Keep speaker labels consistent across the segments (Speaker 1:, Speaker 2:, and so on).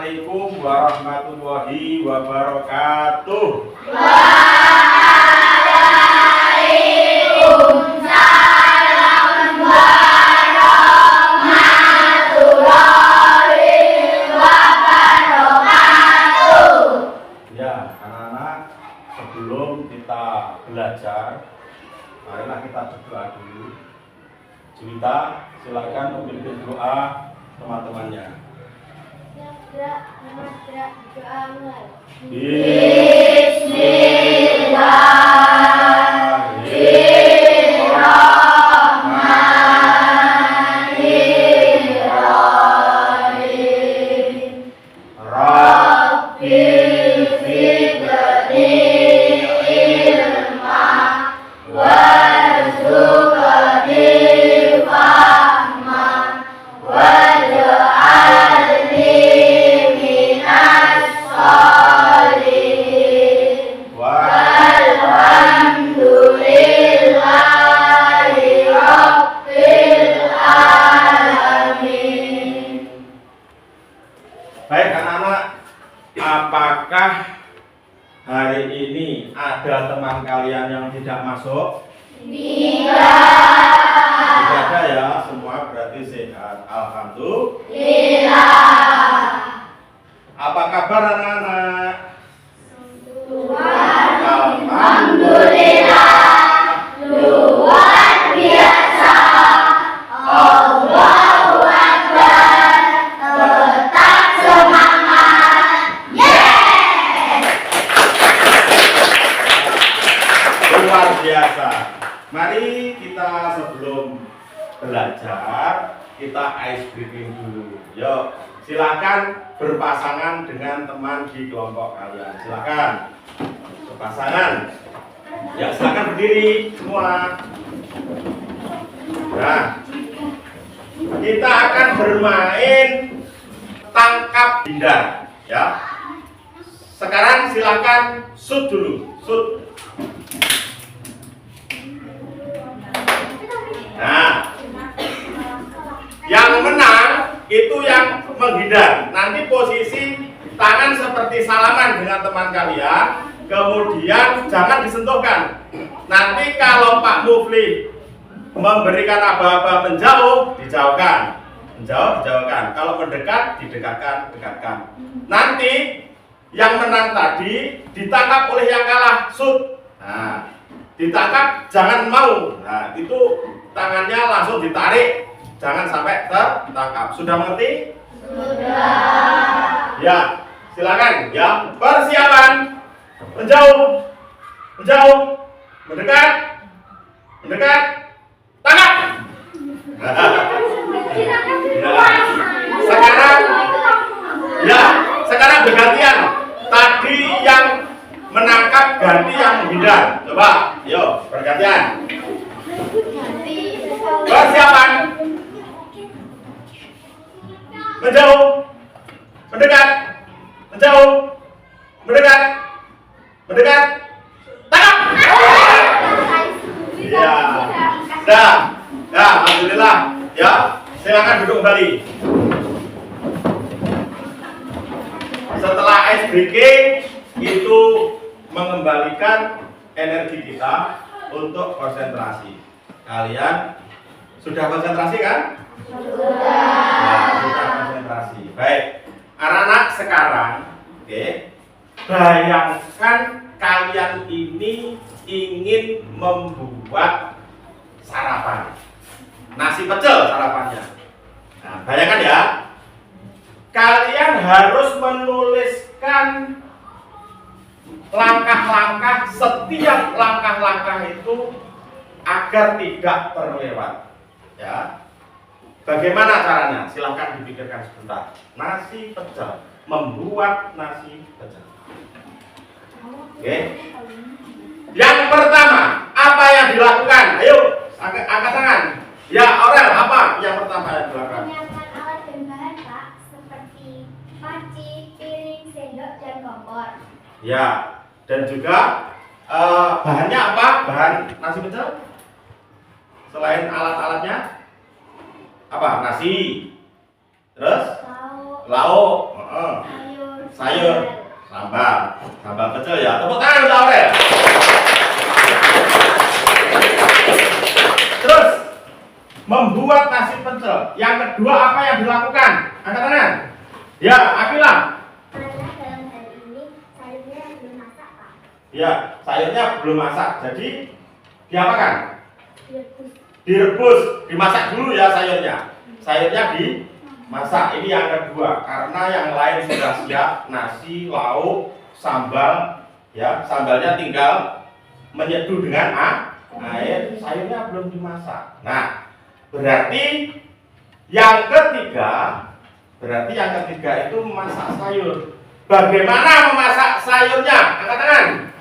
Speaker 1: Assalamualaikum warahmatullahi wabarakatuh.
Speaker 2: Waalaikumsalam warahmatullahi wabarakatuh.
Speaker 1: Ya, anak-anak, sebelum kita belajar, marilah kita berdoa dulu. Juwita, silakan memimpin doa teman-temannya.
Speaker 2: Bismillahirrahmanirrahim. Rabbi zidni ilma warzuqni fahma waj'alni minas sholihin. Walhamdulillahi rabbil alamin.
Speaker 1: Baik anak-anak, apakah hari ini ada teman kalian yang tidak masuk? Tidak ada ya, semua berarti sehat. Alhamdulillah. Apa kabar anak-anak?
Speaker 2: Alhamdulillah, luar biasa. Allahu Akbar, tetap semangat. Yes!
Speaker 1: Luar biasa. Mari kita sebelum belajar, kita ice breaking dulu. Yuk, silakan berpasangan dengan teman di kelompok kalian. Silakan berpasangan. Ya, silakan berdiri semua. Nah, kita akan bermain tangkap hindar. Ya. Sekarang silakan shoot dulu. Shoot. Nah, yang menang itu yang menghindar. Nanti posisi tangan seperti salaman dengan teman kalian, kemudian jangan disentuhkan. Nanti kalau Pak Mufli memberikan aba-aba menjauh, dijauhkan. Menjauh, dijauhkan. Kalau mendekat, didekatkan, dekatkan. Nanti yang menang tadi ditangkap oleh yang kalah, shoot. Nah, ditangkap jangan mau. Nah, itu tangannya langsung ditarik, jangan sampai tertangkap. Sudah mengerti?
Speaker 2: Sudah.
Speaker 1: Ya, silakan. Ya, persiapan. Menjauh, menjauh, mendekat, mendekat, tangkap. Ya, sekarang bergantian. Tadi yang menangkap ganti yang menghindar. Coba, yuk bergantian. Persiapan. Menjauh, mendekat, menjauh, mendekat, mendekat, tangkap. Ya, dah, alhamdulillah. Ya, silakan duduk kembali. Setelah ice breaking itu mengembalikan energi kita untuk konsentrasi. Kalian sudah konsentrasi kan? Sudah konsentrasi. Baik. Anak-anak sekarang, oke. Bayangkan kalian ini ingin membuat sarapan. Nasi pecel sarapannya. Nah, bayangkan ya. Kalian harus menuliskan langkah-langkah, setiap langkah-langkah itu agar tidak terlewat. Ya. Bagaimana caranya? Silahkan dipikirkan sebentar. Nasi pecel, membuat nasi pecel. Oke. Yang pertama, apa yang dilakukan? Ayo, angkat tangan. Ya, Aurel, apa yang pertama yang dilakukan?
Speaker 3: Menyiapkan alat dan bahan, Pak, seperti panci, piring, sendok, dan kompor.
Speaker 1: Ya, dan juga bahannya apa? Bahan nasi pecel? Selain alat-alatnya? Apa? Nasi. Terus?
Speaker 3: Lauk.
Speaker 1: Lauk. Sayur. Sambal. Sambal pecel ya. Tepuk tangan untuk Aurel. Terus membuat nasi pecel. Yang kedua apa yang dilakukan? Angkat tangan. Ya, Akila.
Speaker 3: Karena dalam hal ini sayurnya belum masak, Pak.
Speaker 1: Ya, sayurnya belum masak. Jadi diapakan?
Speaker 3: Direbus.
Speaker 1: Direbus, dimasak dulu ya sayurnya. Sayurnya dimasak. Ini yang kedua. Karena yang lain sudah siap, nasi, lauk, sambal. Ya, sambalnya tinggal menyeduh dengan air. Sayurnya belum dimasak. Nah, berarti yang ketiga itu memasak sayur. Bagaimana memasak sayurnya? Angkat tangan.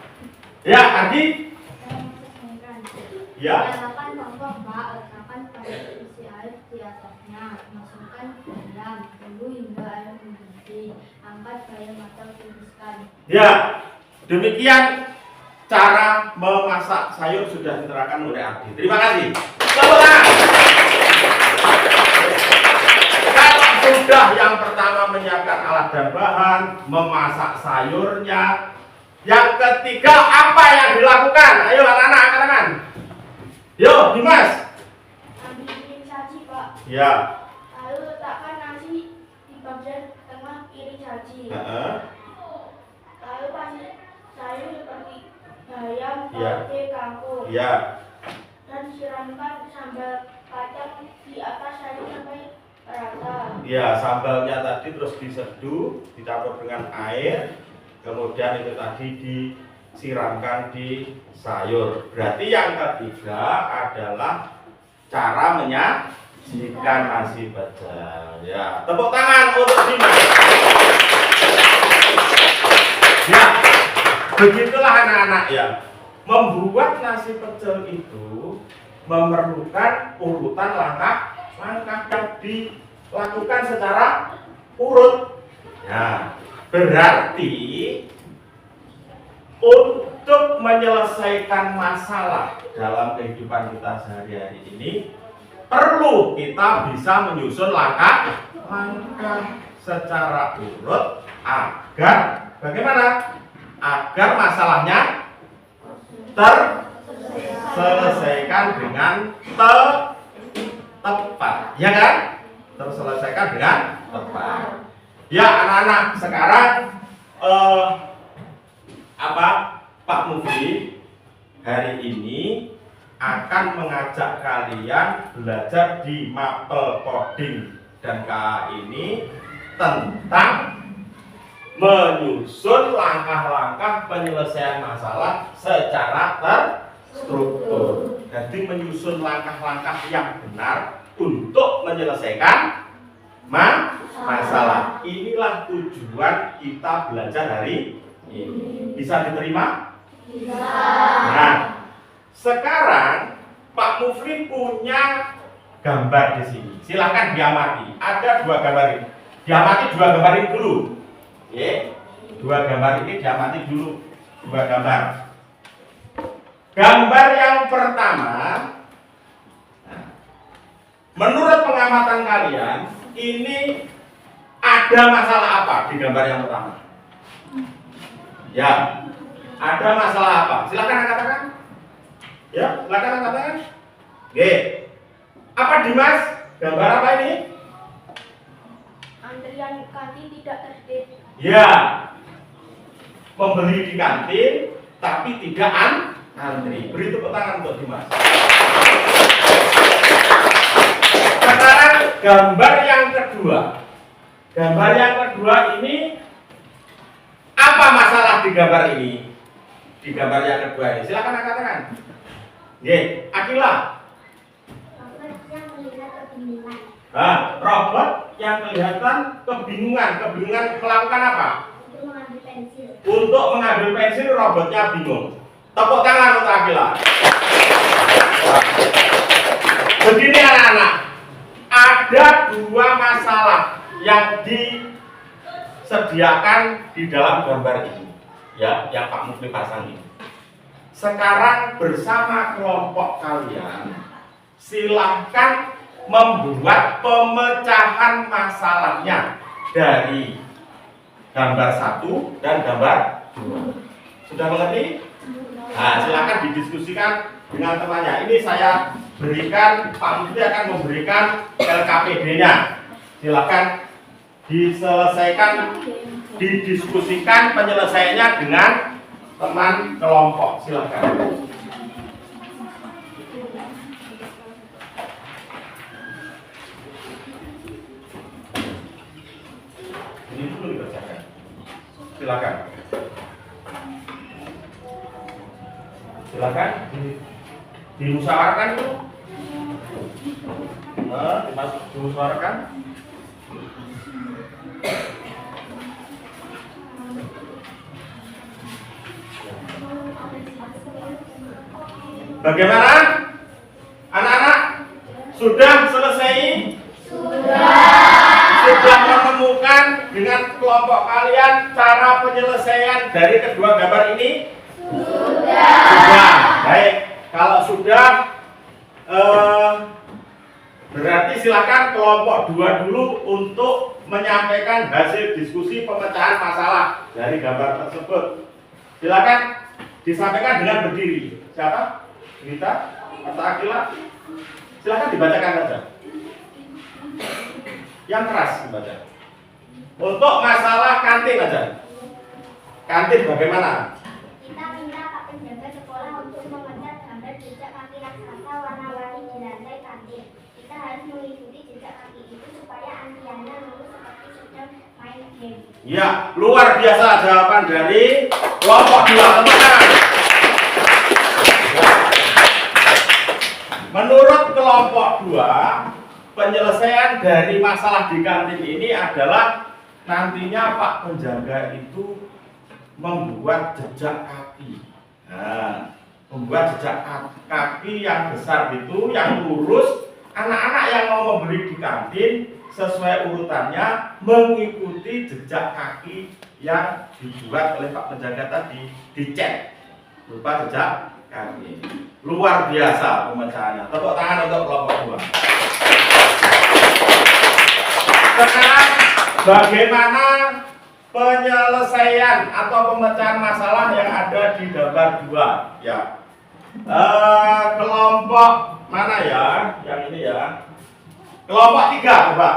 Speaker 1: Ya, Adi. Ya.
Speaker 3: Letakkan tongkol, Pak. Letakkan pada isi air di atasnya. Masukkan garam. Tunggu hingga air mendidih. Angkat bayam atau tiriskan.
Speaker 1: Ya. Demikian cara memasak sayur sudah diterangkan oleh Adi. Terima kasih. Tepuk tangan. Kalau sudah yang pertama menyiapkan alat dan bahan, memasak sayurnya. Yang ketiga apa yang dilakukan? Ayo anak-anak angkat tangan. Yo, Dimas.
Speaker 3: Ambil piring saji, Pak.
Speaker 1: Ya.
Speaker 3: Lalu letakkan nasi di bagian tengah piring saji. Lalu kasih sayur seperti bayam,
Speaker 1: Ya.
Speaker 3: toge, kangkung.
Speaker 1: Ya.
Speaker 3: Dan siramkan sambal kacang di atas sayur sampai rata.
Speaker 1: Ya, sambalnya tadi terus diseduh, dicampur dengan air. Kemudian itu tadi disiramkan di sayur. Berarti yang ketiga adalah cara menyajikan nasi pecel. Ya, tepuk tangan untuk Dimas. Ya, begitulah anak-anak ya. Membuat nasi pecel itu memerlukan urutan langkah-langkah yang dilakukan secara urut. Ya, berarti untuk menyelesaikan masalah dalam kehidupan kita sehari-hari ini perlu kita bisa menyusun langkah-langkah secara urut agar bagaimana? Agar masalahnya terselesaikan dengan tepat, ya kan? Terselesaikan dengan tepat. Ya anak-anak, sekarang Pak Mufri hari ini akan mengajak kalian belajar di mapel coding dan KA ini tentang menyusun langkah-langkah penyelesaian masalah secara terstruktur. Jadi menyusun langkah-langkah yang benar untuk menyelesaikan masalah. Inilah tujuan kita belajar hari ini. Bisa diterima?
Speaker 3: Bisa.
Speaker 1: Nah, sekarang Pak Mufri punya gambar di sini. Silahkan diamati. Ada dua gambar ini. Diamati dua gambar ini dulu. Ya, dua gambar ini diamati dulu. Dua gambar. Gambar yang pertama, menurut pengamatan kalian, ini ada masalah apa di gambar yang pertama? Ya, ada masalah apa? Silakan katakan. Ya, silakan katakan. Oke. Apa Dimas? Gambar apa ini?
Speaker 3: Antrian kantin tidak tertib.
Speaker 1: Ya. Membeli di kantin tapi tidak antri. Beri tepuk tangan untuk Dimas. Sekarang gambar yang kedua. Gambar yang kedua ini apa masalah di gambar ini? Di gambar yang kedua ini, silakan katakan. Ye, Akila.
Speaker 3: Robot yang melihat kebingungan.
Speaker 1: Robot yang kelihatan kebingungan. Kebingungan melakukan apa?
Speaker 3: Untuk mengambil pensil.
Speaker 1: Untuk mengambil pensil, robotnya bingung. Tepuk tangan untuk Akila. Begini anak-anak, ada dua masalah yang disediakan di dalam gambar ini, ya, yang Pak Mufri pasang ini. Sekarang bersama kelompok kalian, silahkan membuat pemecahan masalahnya dari gambar 1 dan gambar 2. Sudah mengerti? Nah, silakan didiskusikan dengan temannya. Ini saya berikan, Pak Menteri akan memberikan LKPD-nya. Silakan diselesaikan, didiskusikan penyelesaiannya dengan teman kelompok. Silakan. Ini dulu dibacakan. Silakan. Silakan dimusyawarahkan itu. Dimusyawarahkan. Bagaimana? Anak-anak sudah selesai? Sudah menemukan dengan kelompok kalian cara penyelesaian dari kedua gambar ini? Sudah. Baik. Kalau sudah berarti silakan kelompok 2 dulu untuk menyampaikan hasil diskusi pemecahan masalah dari gambar tersebut. Silakan disampaikan dengan berdiri. Siapa? Rita atau Akila? Silakan dibacakan saja. Yang keras dibaca. Untuk masalah kantin aja. Kantin bagaimana?
Speaker 2: Kita minta Pak penjaga sekolah untuk mengecat gambar jejak kaki raksasa warna-warni di lantai kantin. Kita harus mengikuti jejak kaki itu supaya Antiana lulus seperti sedang main game.
Speaker 1: Ya, luar biasa jawaban dari kelompok 2 teman-teman. Menurut kelompok 2, penyelesaian dari masalah di kantin ini adalah nantinya Pak penjaga itu membuat jejak kaki. Nah, membuat jejak kaki yang besar itu, yang lurus. Anak-anak yang mau membeli di kantin sesuai urutannya mengikuti jejak kaki yang dibuat oleh Pak penjaga tadi, dicek berupa jejak kaki. Luar biasa pemecahannya. Tepuk tangan untuk kelompok 2. Sekarang bagaimana penyelesaian atau pemecahan masalah yang ada di gambar 2? Ya. Kelompok mana ya? Yang ini ya. Kelompok 3 coba.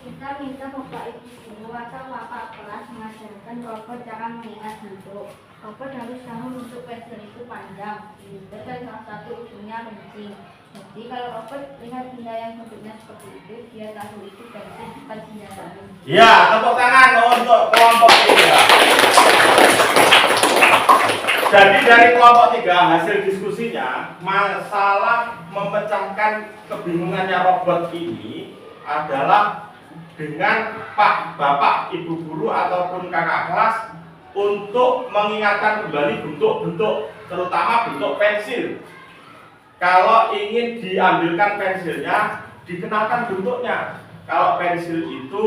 Speaker 3: Kita minta Bapak Ibu guru atau Bapak kelas mengajarkan robot cara mengingat bentuk. Robot harus tahu bentuk pensil itu panjang, lebar dan salah satu ujungnya runcing. Jadi kalau robot lihat benda yang bentuknya seperti itu, dia tahu itu pensil bukan senjata.
Speaker 1: Ya, tepuk tangan untuk kelompok 3. Jadi dari kelompok 3 hasil diskusinya, masalah memecahkan kebingungannya robot ini adalah dengan Pak, Bapak, Ibu guru ataupun kakak kelas untuk mengingatkan kembali bentuk-bentuk, terutama bentuk pensil. Kalau ingin diambilkan pensilnya, dikenalkan bentuknya. Kalau pensil itu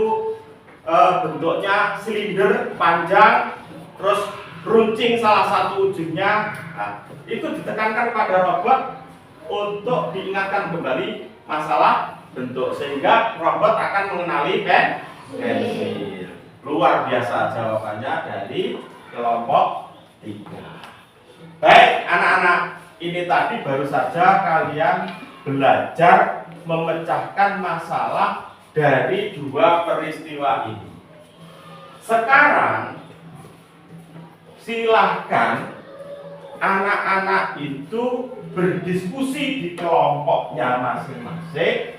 Speaker 1: bentuknya silinder, panjang, terus runcing salah satu ujungnya, nah, itu ditekankan pada robot untuk diingatkan kembali masalah bentuk, sehingga robot akan mengenali pensil. Luar biasa jawabannya dari kelompok 3. Baik anak-anak, ini tadi baru saja kalian belajar memecahkan masalah dari 2 peristiwa ini. Sekarang silahkan anak-anak itu berdiskusi di kelompoknya masing-masing.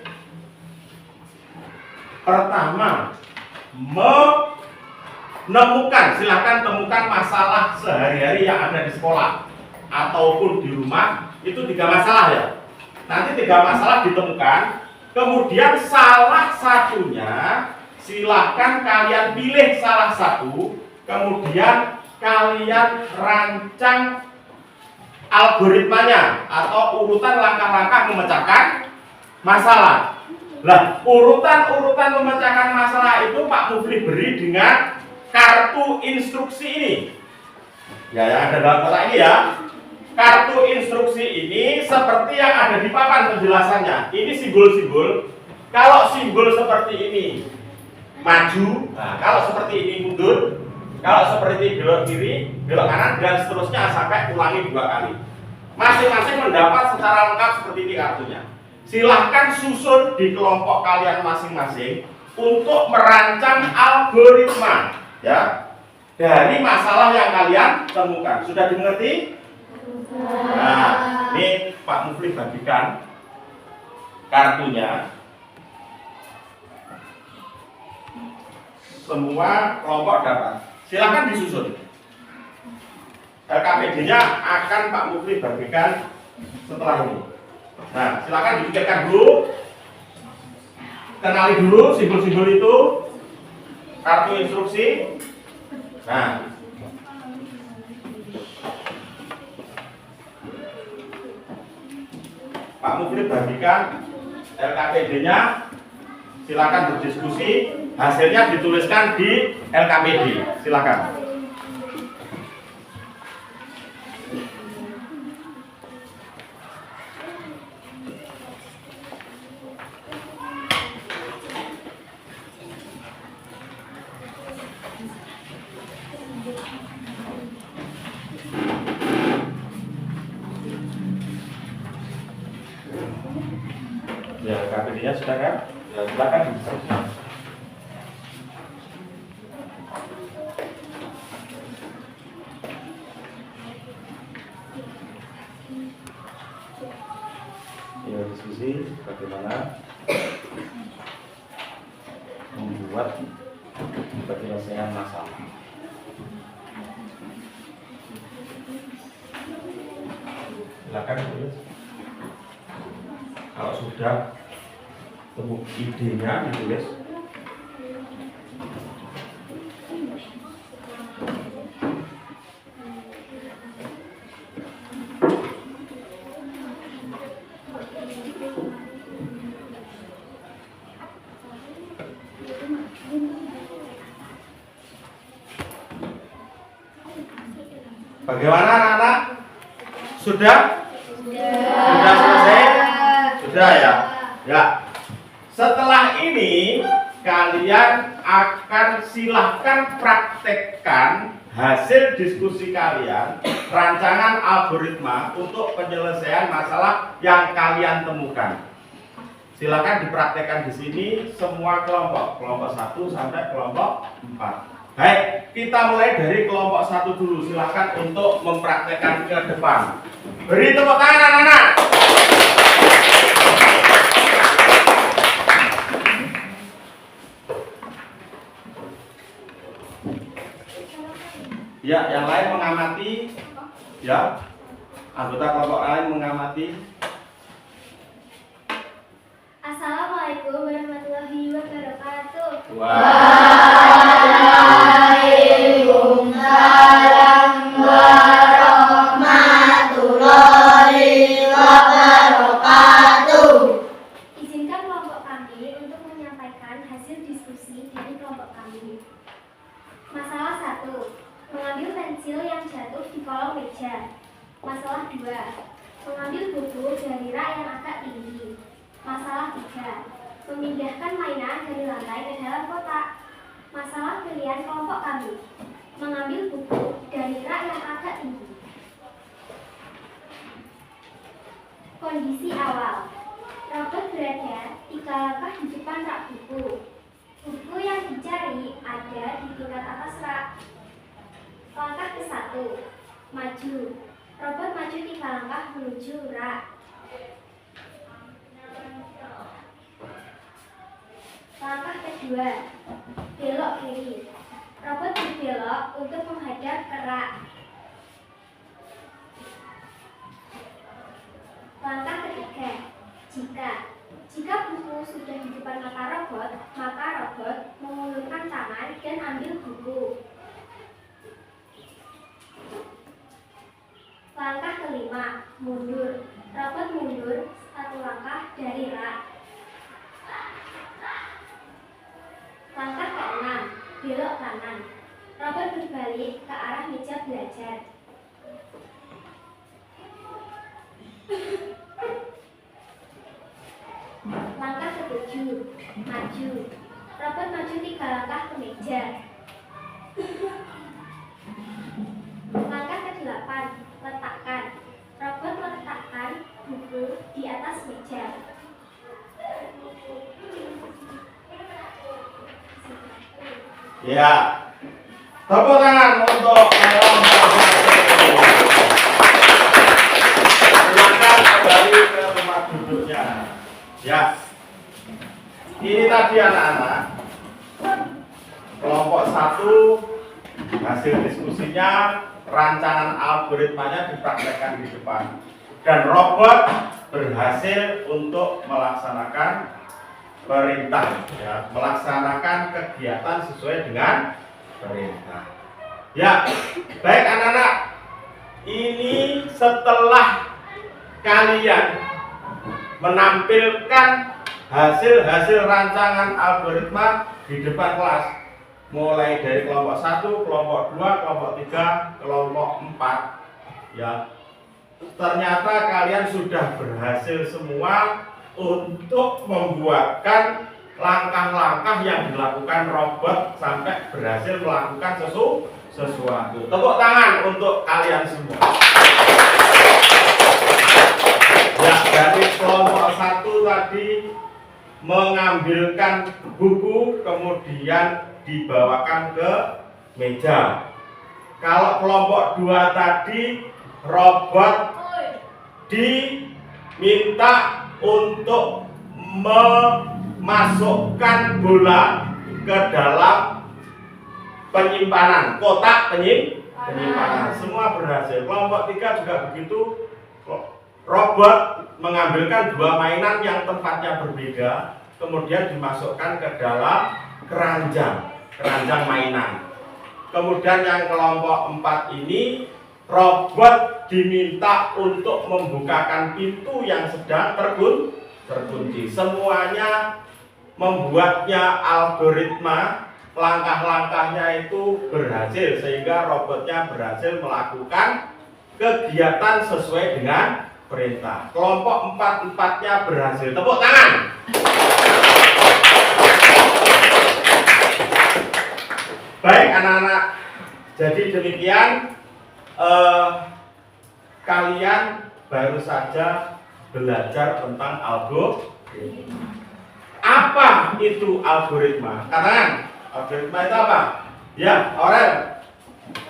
Speaker 1: Pertama, menemukan, silahkan temukan masalah sehari-hari yang ada di sekolah ataupun di rumah. Itu 3 masalah ya. Nanti 3 masalah ditemukan, kemudian salah satunya silahkan kalian pilih salah satu, kemudian kalian rancang algoritmanya atau urutan langkah-langkah memecahkan masalah. Lah, urutan-urutan memecahkan masalah itu Pak Mufli beri dengan kartu instruksi ini. Ya, yang ada dalam kotak ini ya. Kartu instruksi ini seperti yang ada di papan penjelasannya. Ini simbol-simbol. Kalau simbol seperti ini maju. Nah, kalau seperti ini mundur, kalau seperti ini belok kiri, belok kanan, dan seterusnya sampai ulangi 2 kali. Masing-masing mendapat secara lengkap seperti ini kartunya. Silahkan susun di kelompok kalian masing-masing untuk merancang algoritma, ya, dari masalah yang kalian temukan. Sudah dimengerti? Nah, ini Pak Mufli bagikan kartunya. Semua kelompok dapat. Silakan disusun. LKPD-nya akan Pak Mufli bagikan setelah ini. Nah, silakan dipikirkan dulu. Kenali dulu simbol-simbol itu. Kartu instruksi. Nah, Pak Mufli bagikan LKPD-nya. Silakan berdiskusi. Hasilnya dituliskan di LKPD. Silakan. Ya, LKPD-nya sudah kan? Ya, silakan disusun. Ya, diskusi bagaimana membuat penyelesaian masalah. Silakan tulis. Kalau sudah temu idenya ditulis. Bagaimana anak-anak? Sudah? Sudah selesai? Sudah ya? Ya. Setelah ini kalian akan silahkan praktekkan hasil diskusi kalian, rancangan algoritma untuk penyelesaian masalah yang kalian temukan. Silakan dipraktekkan di sini semua kelompok 1 sampai kelompok 4. Baik, kita mulai dari kelompok 1 dulu. Silakan untuk mempraktekkan ke depan. Beri tepuk tangan anak-anak. Ya, yang lain mengamati. Ya, anggota kelompok lain mengamati.
Speaker 2: Assalamualaikum warahmatullahi wabarakatuh.
Speaker 3: Waalaikumsalam warahmatullahi wabarakatuh.
Speaker 2: Izinkan kelompok kami untuk menyampaikan hasil diskusi dari kelompok kami. Masalah 1. Mengambil pensil yang jatuh di kolong meja. Masalah 2. Mengambil buku dari rak yang agak tinggi. Masalah 3. Memindahkan mainan dari lantai ke dalam kotak. Masalah pilihan kelompok kami. Mengambil buku dari rak yang agak tinggi. Kondisi awal. Robot berada 3 langkah di depan rak buku. Buku yang dicari ada di tingkat atas rak. Langkah ke-1. Maju. Robot maju 3 langkah menuju rak. Langkah ke-2. Belok kiri. Robot berbelok untuk menghadap ke rak. Langkah ke-3. Jika buku sudah di depan mata robot, maka robot mengulurkan tangan dan ambil buku. Langkah ke-5. Mundur. Robot mundur 1 langkah dari rak. Langkah ke-6. Belok kanan. Robot berbalik ke arah meja belajar. Langkah ke-7. Maju. Robot maju 3 langkah ke meja. Langkah ke-8, letakkan. Robot meletakkan buku di atas meja.
Speaker 1: Ya, tepuk tangan untuk kelompok 1. Silakan kembali ke tempat duduknya. Ya, ini tadi anak-anak kelompok 1 hasil diskusinya, rancangan algoritmanya dipraktekkan di depan, dan robot berhasil untuk melaksanakan perintah, ya, melaksanakan kegiatan sesuai dengan perintah. Ya, baik anak-anak, ini setelah kalian menampilkan hasil-hasil rancangan algoritma di depan kelas, mulai dari kelompok 1, kelompok 2, kelompok 3, kelompok 4, ya, ternyata kalian sudah berhasil semua untuk membuatkan langkah-langkah yang dilakukan robot sampai berhasil melakukan sesuatu. Tepuk tangan untuk kalian semua. Ya, dari kelompok 1 tadi mengambilkan buku kemudian dibawakan ke meja. Kalau kelompok 2 tadi robot diminta untuk memasukkan bola ke dalam penyimpanan, kotak penyimpanan. Semua berhasil. Kelompok 3 juga begitu. Robot mengambilkan 2 mainan yang tempatnya berbeda, kemudian dimasukkan ke dalam keranjang mainan. Kemudian yang kelompok 4 ini robot diminta untuk membukakan pintu yang sedang terkunci. Semuanya membuatnya algoritma, langkah-langkahnya itu berhasil sehingga robotnya berhasil melakukan kegiatan sesuai dengan perintah. Kelompok 4-4-nya berhasil. Tepuk tangan. Baik anak-anak, jadi demikian kalian baru saja belajar tentang algoritma. Apa itu algoritma? Katakan, algoritma itu apa? Ya, Aurel.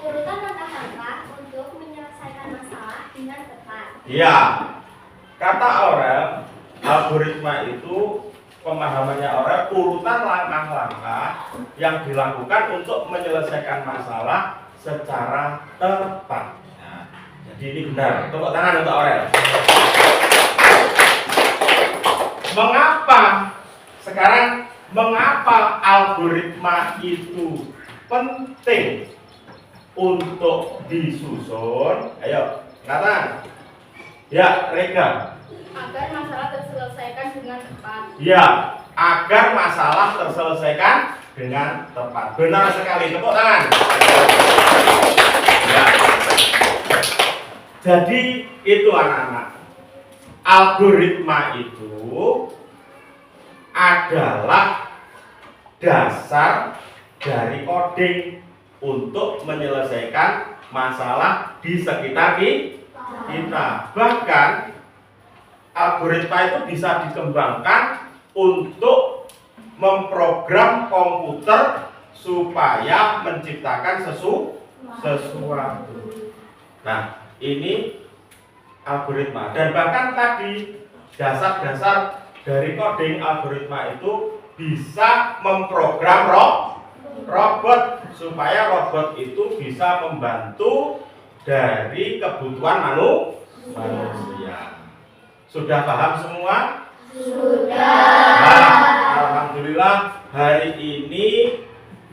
Speaker 2: Urutan langkah-langkah untuk menyelesaikan masalah dengan tepat.
Speaker 1: Ya, kata Aurel, algoritma itu pemahamannya Aurel urutan langkah-langkah yang dilakukan untuk menyelesaikan masalah secara tepat. Nah, jadi ini benar. Tepuk tangan untuk Aurel. Mengapa algoritma itu penting untuk disusun? Ayo, katakan. Ya, Rega.
Speaker 3: Agar masalah terselesaikan dengan tepat.
Speaker 1: Ya, agar masalah terselesaikan dengan tepat. Benar sekali. Tepuk tangan. Ya. Jadi itu anak-anak. Algoritma itu adalah dasar dari coding untuk menyelesaikan masalah di sekitar kita. Bahkan algoritma itu bisa dikembangkan untuk memprogram komputer supaya menciptakan sesuatu. Nah, ini algoritma. Dan bahkan tadi dasar-dasar dari coding algoritma itu bisa memprogram robot supaya robot itu bisa membantu dari kebutuhan manusia. Sudah paham semua?
Speaker 2: Sudah.
Speaker 1: Nah, alhamdulillah hari ini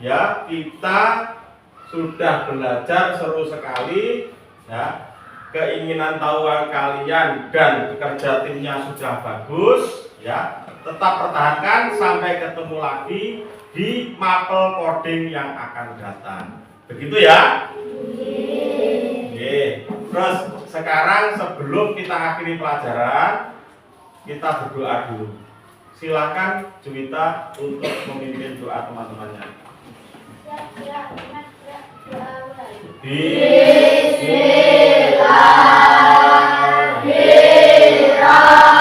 Speaker 1: ya kita sudah belajar seru sekali ya. Keinginan tahu kalian dan kerja timnya sudah bagus ya. Tetap pertahankan sampai ketemu lagi di mapel coding yang akan datang. Begitu ya? Oke. Terus sekarang sebelum kita akhiri pelajaran, kita berdoa dulu. Silakan Juwita untuk memimpin doa teman-temannya.
Speaker 3: Bismillahirrahmanirrahim.